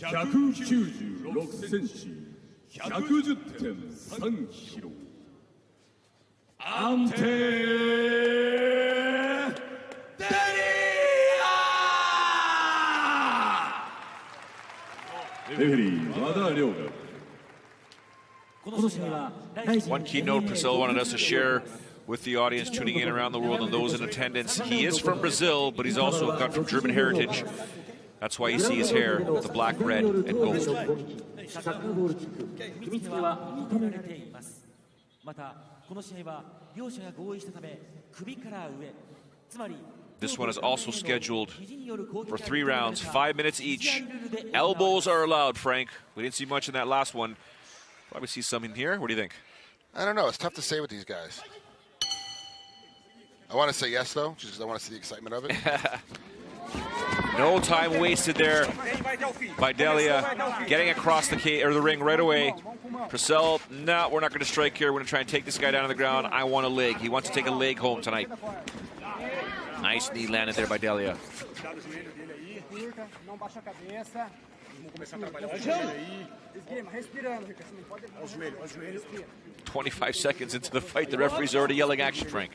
196センチ、110.3キロ。Ante Delija! One keynote Prasel wanted us to share with the audience tuning in around the world and those in attendance. He is from Brazil, but he's also got from German heritage. That's why you see his hair with the black, red, and gold. This one is also scheduled for 3 rounds, 5 minutes each. Elbows are allowed, Frank. We didn't see much in that last one. Probably see some in here. What do you think? I don't know. It's tough to say with these guys. I want to say yes, though, just because I want to see the excitement of it. No time wasted there by Delija, getting across the ring right away. Prasel, no, we're not going to strike here. We're going to try and take this guy down on the ground. I want a leg. He wants to take a leg home tonight. Nice knee landed there by Delija. 25 seconds into the fight, the referee's already yelling action, Frank.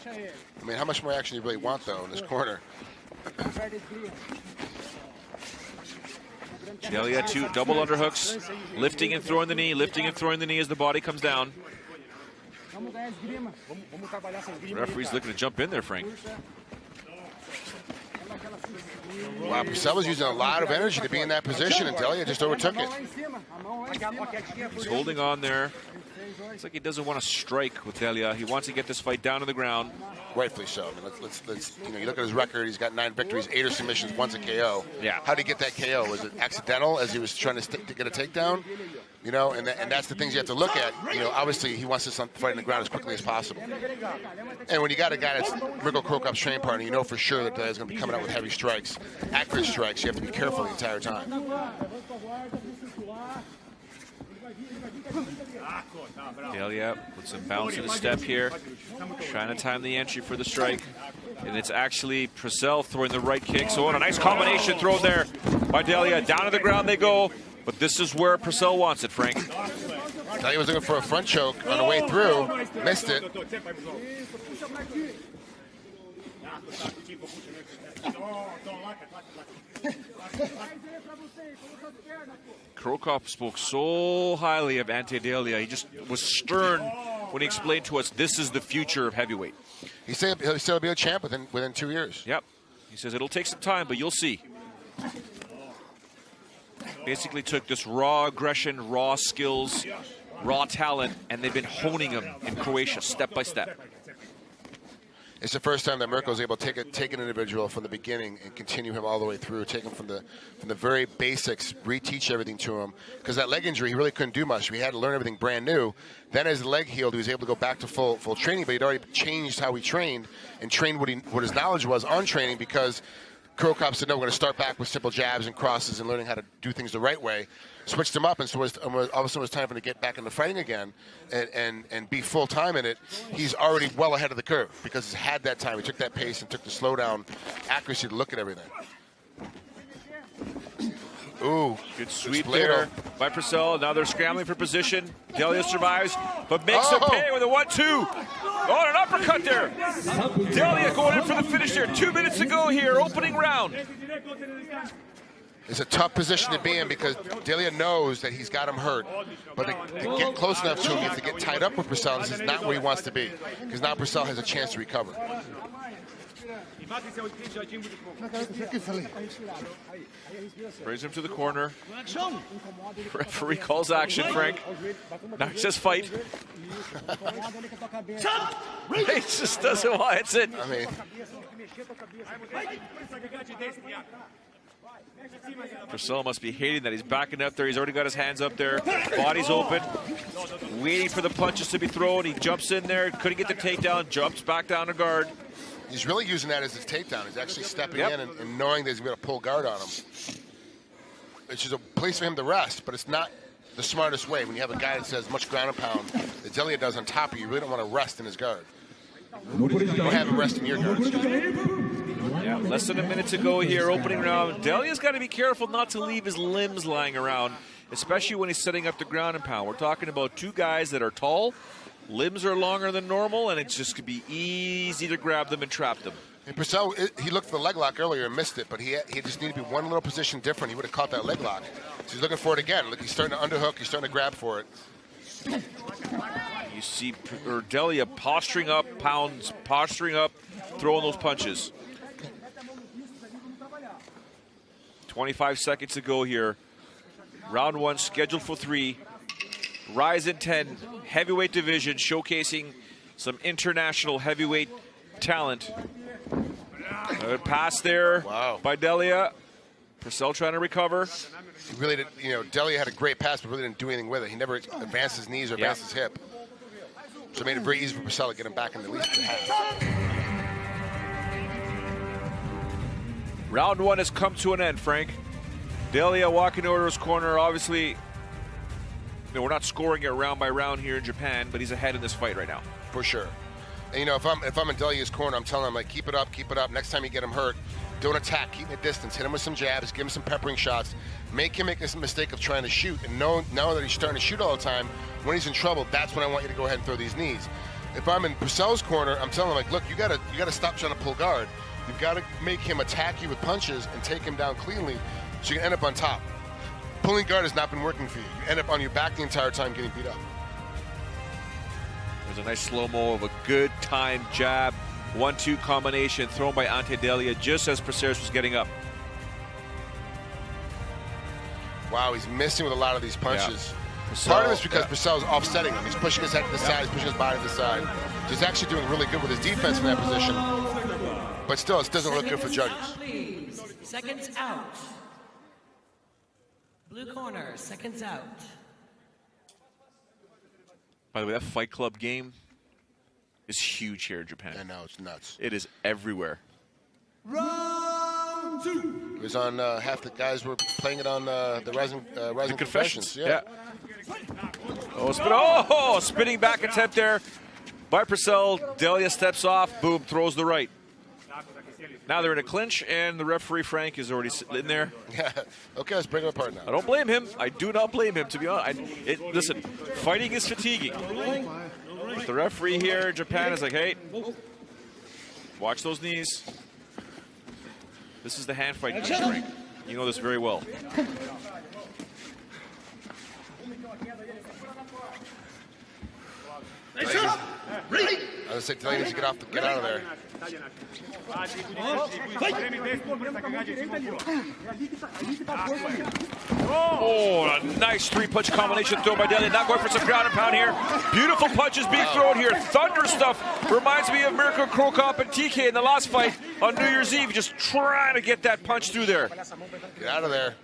I mean, how much more action do you really want, though, in this corner? Delija, 2 double underhooks, lifting and throwing the knee, lifting and throwing the knee as the body comes down. The referee's looking to jump in there, Frank. Wow, Prasel was using a lot of energy to be in that position, and Delija just overtook it. He's holding on there. Looks like he doesn't want to strike with Delija. He wants to get this fight down to the ground. Rightfully so. I mean, let's you know, you look at his record. He's got 9 victories, 8 submissions, 1's a KO. Yeah. How did he get that KO? Was it accidental as he was trying to get a takedown? You know, and that's the things you have to look at. You know, obviously he wants this fight in the ground as quickly as possible. And when you got a guy that's Ricardo Prasel training partner, you know for sure that Delija's going to be coming out with heavy strikes, accurate strikes. You have to be careful the entire time. Delija with some bounce in the step here, trying to time the entry for the strike. And it's actually Prasel throwing the right kick. So a nice combination thrown there by Delija. Down to the ground they go. But this is where Prasel wants it, Frank. Delija was looking for a front choke on the way through. Missed it. Krokop spoke so highly of Ante Delija. He just was stern when he explained to us this is the future of heavyweight. He said he'll still be a champ within 2 years. Yep. He says it'll take some time, but you'll see. Basically took this raw aggression, raw skills, raw talent, and they've been honing them in Croatia step by step. It's the first time that Mirko was able to take an individual from the beginning and continue him all the way through, take him from the very basics, reteach everything to him. Because that leg injury, he really couldn't do much. We had to learn everything brand new. Then as the leg healed, he was able to go back to full training, but he'd already changed how he trained and trained what his knowledge was on training, because Krokop said, no, we're going to start back with simple jabs and crosses and learning how to do things the right way. Switched him up, and so all of a sudden it was time for him to get back into fighting again and be full-time in it. He's already well ahead of the curve because he's had that time. He took that pace and took the slow-down accuracy to look at everything. Ooh, good sweep there by Prasel. Now they're scrambling for position. Delija survives, but makes him pay with a 1-2. Oh, an uppercut there. Delija going in for the finish there. 2 minutes to go here, opening round. It's a tough position to be in because Delija knows that he's got him hurt. But to get close enough to him, you have to get tied up with Prasel. This is not where he wants to be, because now Prasel has a chance to recover. Brings him to the corner. Referee calls action, Frank. Now he says fight. He just doesn't want it. That's it. I mean, Prasel must be hating that he's backing up there. He's already got his hands up there. Body's open. Waiting for the punches to be thrown. He jumps in there. Couldn't get the takedown. Jumps back down to guard. He's really using that as his takedown. He's actually stepping in and knowing that he's going to pull guard on him. Which is a place for him to rest, but it's not the smartest way. When you have a guy that says much ground and pound that Delija does on top of you, you really don't want to rest in his guard. You don't have him rest in your guard. Yeah, Less than a minute to go here, opening round. Delija's got to be careful not to leave his limbs lying around, especially when he's setting up the ground and pound. We're talking about two guys that are tall, limbs are longer than normal, and it's just going to be easy to grab them and trap them. And Prasel, he looked for the leg lock earlier and missed it, but he just needed to be one little position different. He would have caught that leg lock. So he's looking for it again. Look, he's starting to underhook. He's starting to grab for it. You see Delija posturing up, pounds posturing up, throwing those punches. 25 seconds to go here. Round one scheduled for 3. Rise in 10, heavyweight division, showcasing some international heavyweight talent. Pass there by Delija. Prasel trying to recover. He really did, Delija had a great pass, but really didn't do anything with it. He never advanced his knees or advanced his hip. So it made it very easy for Prasel to get him back in the least to half. Round one has come to an end, Frank. Delija walking over to his corner. Obviously, we're not scoring it round by round here in Japan, but he's ahead in this fight right now. For sure. And if I'm in Delija's corner, I'm telling him, like, keep it up, keep it up. Next time you get him hurt, don't attack, keep him at distance, hit him with some jabs, give him some peppering shots, make him make this mistake of trying to shoot, and now that he's starting to shoot all the time, when he's in trouble, that's when I want you to go ahead and throw these knees. If I'm in Prasel's corner, I'm telling him, like, look, you gotta stop trying to pull guard. You've got to make him attack you with punches and take him down cleanly so you can end up on top. Pulling guard has not been working for you. You end up on your back the entire time getting beat up. There's a nice slow-mo of a good time jab. 1-2 combination thrown by Ante Delija just as Prasel was getting up. Wow, he's missing with a lot of these punches. Yeah. Part of it's because Prasel's offsetting him. He's pushing his head to the side, he's pushing his body to the side. He's actually doing really good with his defense in that position. But still, it doesn't look good for judges. Please. Seconds out. Blue corner, seconds out. By the way, that Fight Club game is huge here in Japan. I know, it's nuts. It is everywhere. Round 2. It was on, half the guys were playing it on the Rising Confessions. Yeah. Spinning back attempt there by Prasel. Delija steps off, boom, throws the right. Now they're in a clinch, and the referee, Frank, is already sitting in there. Yeah. Okay, let's bring him apart now. I don't blame him. I do not blame him, to be honest. Listen, fighting is fatiguing. The referee here in Japan is like, hey, watch those knees. This is the hand fight ring. You know this very well. I was saying, Delija needs to get out of there. Oh, a nice 3-punch combination thrown by Delija. Not going for some ground and pound here. Beautiful punches being thrown here. Thunder stuff. Reminds me of Mirko Cro Cop and TK in the last fight on New Year's Eve. Just trying to get that punch through there. Get out of there.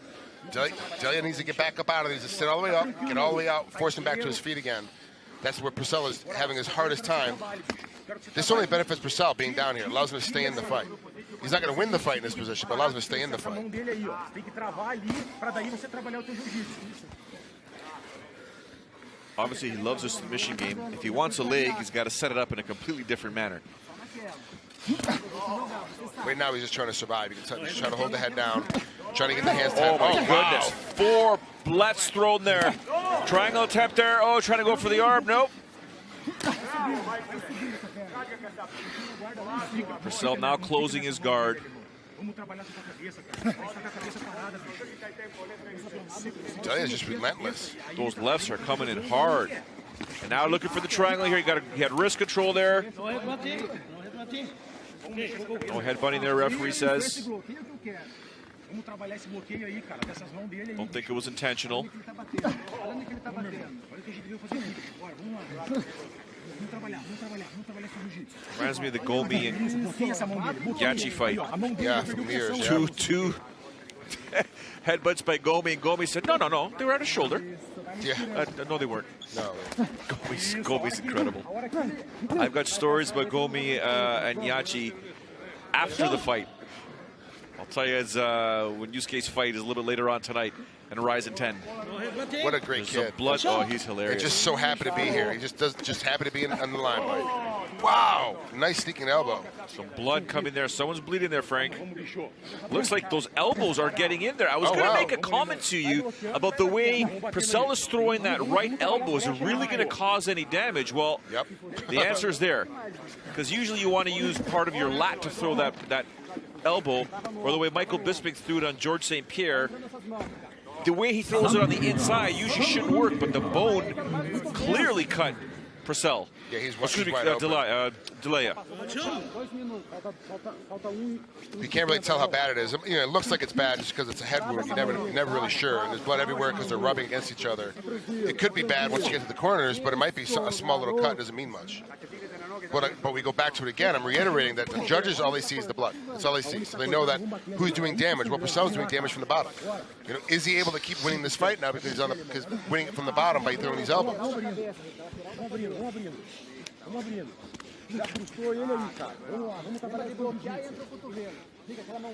Delija needs to get back up out of these. Just sit all the way up, get all the way out, force him back to his feet again. That's where Prasel is having his hardest time. This only benefits Prasel being down here. It allows him to stay in the fight. He's not going to win the fight in this position, but allows him to stay in the fight. Obviously, he loves his submission game. If he wants a leg, he's got to set it up in a completely different manner. Right now, he's just trying to survive. He's trying to hold the head down, trying to get the hands Oh, tight. my goodness. 4 blets thrown there. Triangle attempt there. Oh, trying to go for the arm. Nope. Prasel now closing his guard. Delija's just relentless. Those lefts are coming in hard. And now looking for the triangle here. He had wrist control there. No headbutting there, referee says. Don't think it was intentional. Reminds me of the Gomi and Yachi fight. Yeah, from years. Two headbutts by Gomi, and Gomi said, no, they were at his shoulder. Yeah. No, they weren't. No. Gomi's incredible. I've got stories about Gomi and Yachi after the fight. I'll tell you as when Yusuke's fight is a little bit later on tonight and Rise in 10. What a great kid. He's hilarious. And just so happy to be here. He just happy to be in the limelight. Wow, nice sneaking elbow. Some blood coming there. Someone's bleeding there, Frank. Looks like those elbows are getting in there. I was going to make a comment to you about the way Prasel is throwing that right elbow. Is it really going to cause any damage? Well, the answer is there. Because usually you want to use part of your lat to throw that elbow, or the way Michael Bisping threw it on George St. Pierre. The way he throws it on the inside usually shouldn't work, but the bone clearly cut Prasel. Yeah, he's wide open. Delija. You can't really tell how bad it is. You know, it looks like it's bad just because it's a head wound. You're never really sure. And there's blood everywhere because they're rubbing against each other. It could be bad once you get to the corners, but it might be a small little cut. It doesn't mean much. But we go back to it again. I'm reiterating that the judges, all they see is the blood. That's all they see. So they know that who's doing damage. Well, Prasel's doing damage from the bottom. You know, is he able to keep winning this fight now because he's winning it from the bottom by throwing these elbows?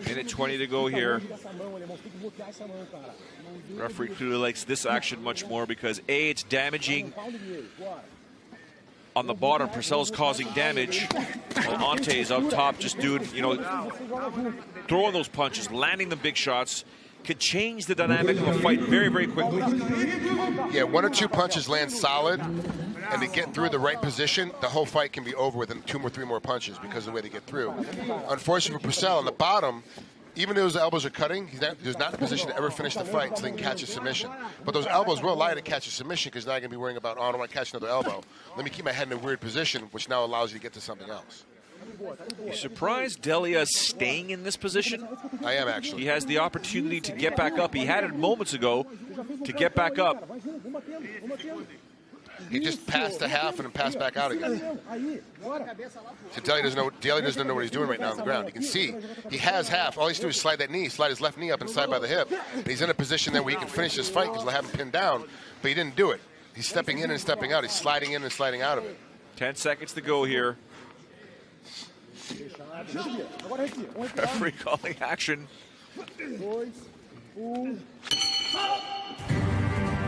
Minute 20 to go here. Referee clearly likes this action much more because A, it's damaging on the bottom. Prasel's causing damage. While Ante is up top just doing, you know, throwing those punches, landing the big shots. Could change the dynamic of a fight very, very quickly. Yeah, 1 or 2 punches land solid, and to get through the right position, the whole fight can be over within 2 or 3 more punches because of the way they get through. Unfortunately for Prasel, on the bottom, even though his elbows are cutting, he's not in a position to ever finish the fight so they can catch a submission. But those elbows will allow you to catch a submission because now you're going to be worrying about, oh, I don't want to catch another elbow. Let me keep my head in a weird position, which now allows you to get to something else. You surprised Delija staying in this position? I am, actually. He has the opportunity to get back up. He had it moments ago to get back up. He just passed the half and then passed back out again. So Delija doesn't know what he's doing right now on the ground. You can see he has half. All he has to do is slide that knee, slide his left knee up and slide by the hip. And he's in a position then where he can finish this fight because they'll have him pinned down, but he didn't do it. He's stepping in and stepping out. He's sliding in and sliding out of it. 10 seconds to go here. Referee calling action.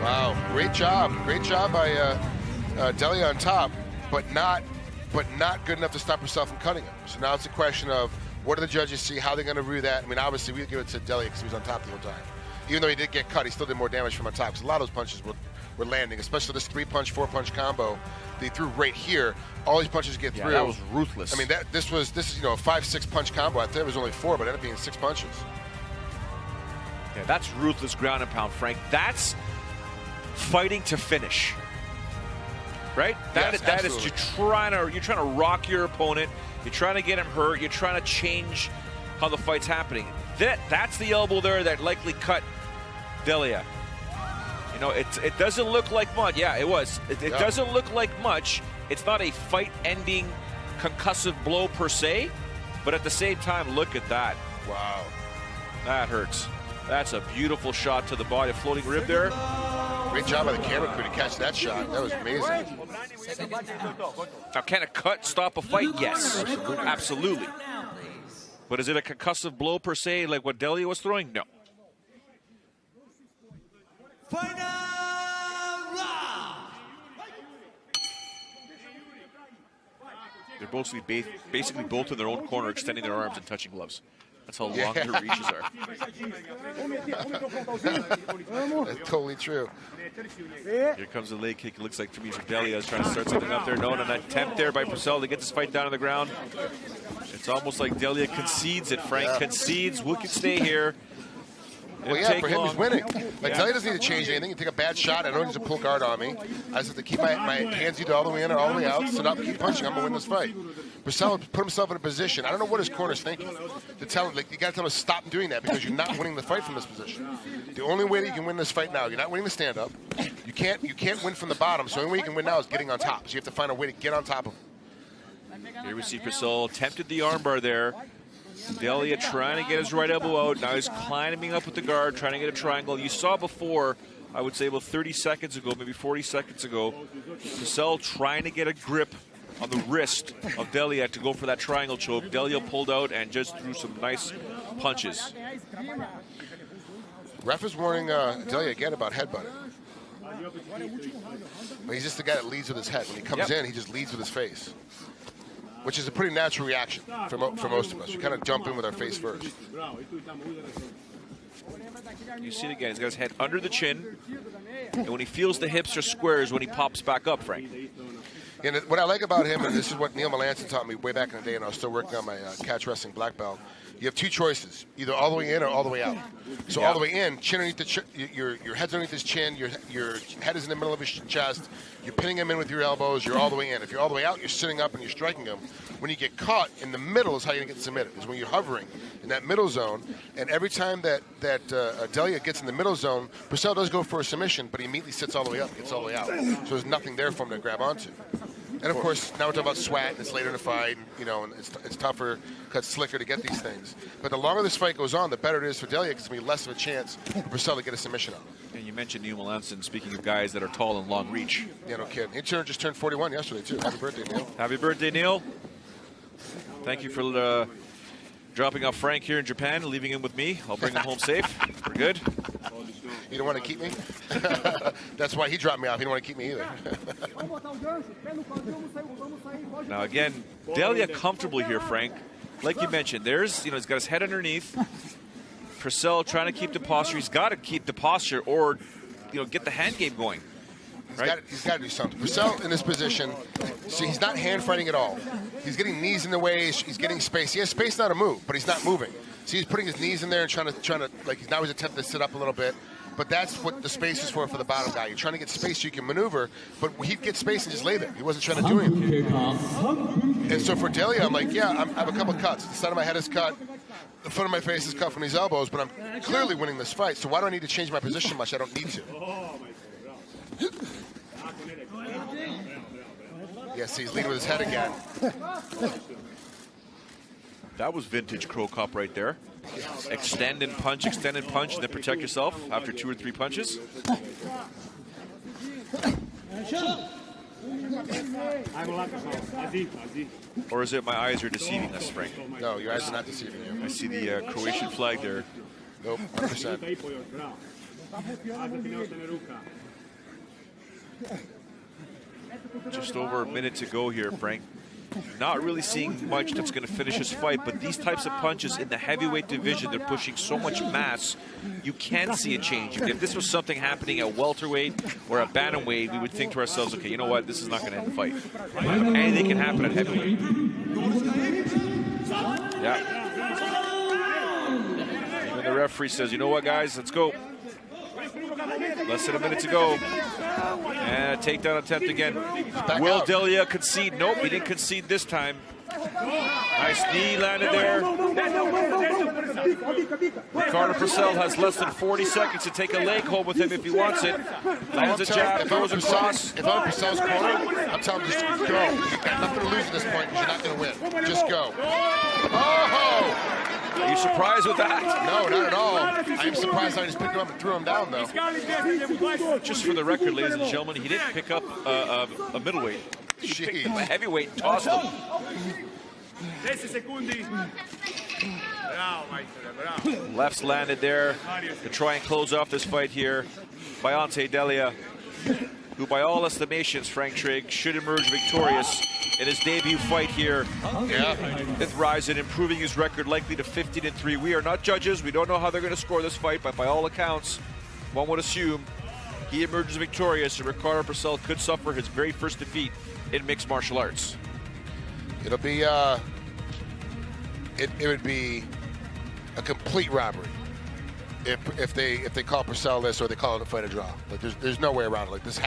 Wow, great job by Delija on top, but not good enough to stop himself from cutting him. So now it's a question of what do the judges see, how they're going to review that. I mean, obviously we give it to Delija because he was on top the whole time. Even though he did get cut, he still did more damage from on top. Because a lot of those punches were landing, especially this 3-punch, 4-punch combo they threw right here. All these punches get through. That was ruthless. I mean, this is a 5-6 punch combo. I thought it was only 4, but it ended up being 6 punches. Yeah, that's ruthless ground and pound, Frank. That's fighting to finish, right? That is you're trying to rock your opponent. You're trying to get him hurt. You're trying to change how the fight's happening. That's the elbow there that likely cut Delija. You know, it doesn't look like much. Yeah, it was. It doesn't look like much. It's not a fight-ending concussive blow per se, but at the same time, look at that. Wow, that hurts. That's a beautiful shot to the body, floating rib there. Great job by the camera crew to catch that shot. That was amazing. Now, can a cut stop a fight? Yes, absolutely. But is it a concussive blow per se, like what Delija was throwing? No. Final round. They're basically both in their own corner, extending their arms and touching gloves. That's how long their reaches are. That's totally true. Here comes the leg kick. It looks like to me Delija is trying to start something up there. No, an attempt there by Prasel to get this fight down on the ground. It's almost like Delija concedes it, Frank. Concedes. We can stay here. Well, yeah, for him, he's winning. Like, Delija doesn't need to change anything. You take a bad shot, I don't need to pull guard on me. I just have to keep my hands either all the way in or all the way out, so not keep punching. I'm going to win this fight. Prasel put himself in a position. I don't know what his corner's thinking. To tell him, like, you got to tell him to stop doing that because you're not winning the fight from this position. The only way that you can win this fight now, you're not winning the stand-up. You can't win from the bottom, so the only way you can win now is getting on top. So you have to find a way to get on top of him. Here we see Prasel attempted the armbar there. Delija trying to get his right elbow out. Now he's climbing up with the guard, trying to get a triangle. You saw before, I would say about 30 seconds ago, maybe 40 seconds ago, Prasel trying to get a grip on the wrist of Delija to go for that triangle choke. Delija pulled out and just threw some nice punches. Ref is warning Delija again about headbutting. But he's just the guy that leads with his head. When he comes in, he just leads with his face. which is a pretty natural reaction for most of us. We kind of jump in with our face first. You see it again. He's got his head under the chin, and when he feels the hips are square is when he pops back up, Frank. And what I like about him, and this is what Neil Melanson taught me way back in the day, and I was still working on my catch wrestling black belt. You have two choices, either all the way in or all the way out. So all the way in, chin underneath the your head's underneath his chin, your head is in the middle of his chest. You're pinning him in with your elbows. You're all the way in. If you're all the way out, you're sitting up and you're striking him. When you get caught in the middle is how you get submitted. Is when you're hovering in that middle zone. And every time that Delija gets in the middle zone, Prasel does go for a submission, but he immediately sits all the way up, gets all the way out. So there's nothing there for him to grab onto. And of course, now we're talking about sweat, and it's later in the fight, and it's tougher, it's slicker to get these things. But the longer this fight goes on, the better it is for Delija, because it's going to be less of a chance for Prasel to get a submission out. And you mentioned Neil Melanson, speaking of guys that are tall and long reach. Yeah, no kidding. He just turned 41 yesterday, too. Happy birthday, Neil. Happy birthday, Neil. Thank you for dropping off Frank here in Japan and leaving him with me. I'll bring him home safe. We're good. You don't want to keep me? That's why he dropped me off. He don't want to keep me either. Now again, Delija comfortable here, Frank. Like you mentioned, there's he's got his head underneath. Prasel trying to keep the posture. He's got to keep the posture, or get the hand game going. Right? He's got to do something. Prasel in this position, see, he's not hand fighting at all. He's getting knees in the way. He's getting space. He has space now to move, but he's not moving. See, he's putting his knees in there and trying to now he's attempting to sit up a little bit. But that's what the space is for the bottom guy. You're trying to get space so you can maneuver, but he'd get space and just lay there. He wasn't trying to do anything. And so for Delija, I'm like, yeah, I have a couple cuts. The side of my head is cut. The front of my face is cut from these elbows, but I'm clearly winning this fight. So why do I need to change my position much? I don't need to. Yeah, see, he's leading with his head again. That was vintage Crow Cop right there. Extend and punch, and then protect yourself after 2 or 3 punches. Or is it my eyes are deceiving us, Frank? No, your eyes are not deceiving you. I see the Croatian flag there. Nope, 100%. Just over a minute to go here, Frank. Not really seeing much that's going to finish his fight, but these types of punches in the heavyweight division, they're pushing so much mass, you can see a change. If this was something happening at welterweight or at bantamweight, we would think to ourselves, okay, you know what, this is not going to end the fight. Anything can happen at heavyweight. Yeah. Even the referee says, you know what, guys, let's go. Less than a minute to go. And a takedown attempt again. Will Delija concede? Nope, he didn't concede this time. Nice knee landed there. Ricardo Prasel has less than 40 seconds to take a leg hold with him if he wants it. Lands a jab, throws across. If I'm Prasel's corner, I'm telling him just go. You've got nothing to lose at this point because you're not going to win. Just go. Oh! Are you surprised with that? No, not at all. I'm surprised I just picked him up and threw him down, though. Just for the record, ladies and gentlemen, he didn't pick up a middleweight. He picked up a heavyweight and tossed him. Lefts landed there to try and close off this fight here by Ante Delija, who by all estimations, Frank Trigg, should emerge victorious in his debut fight here with Rizin, improving his record likely to 15-3. We are not judges. We don't know how they're going to score this fight, but by all accounts, one would assume he emerges victorious, and Ricardo Prasel could suffer his very first defeat in mixed martial arts. It'll be it would be a complete robbery if they call Prasel this or they call it a fight a draw. Like there's no way around it. Like this has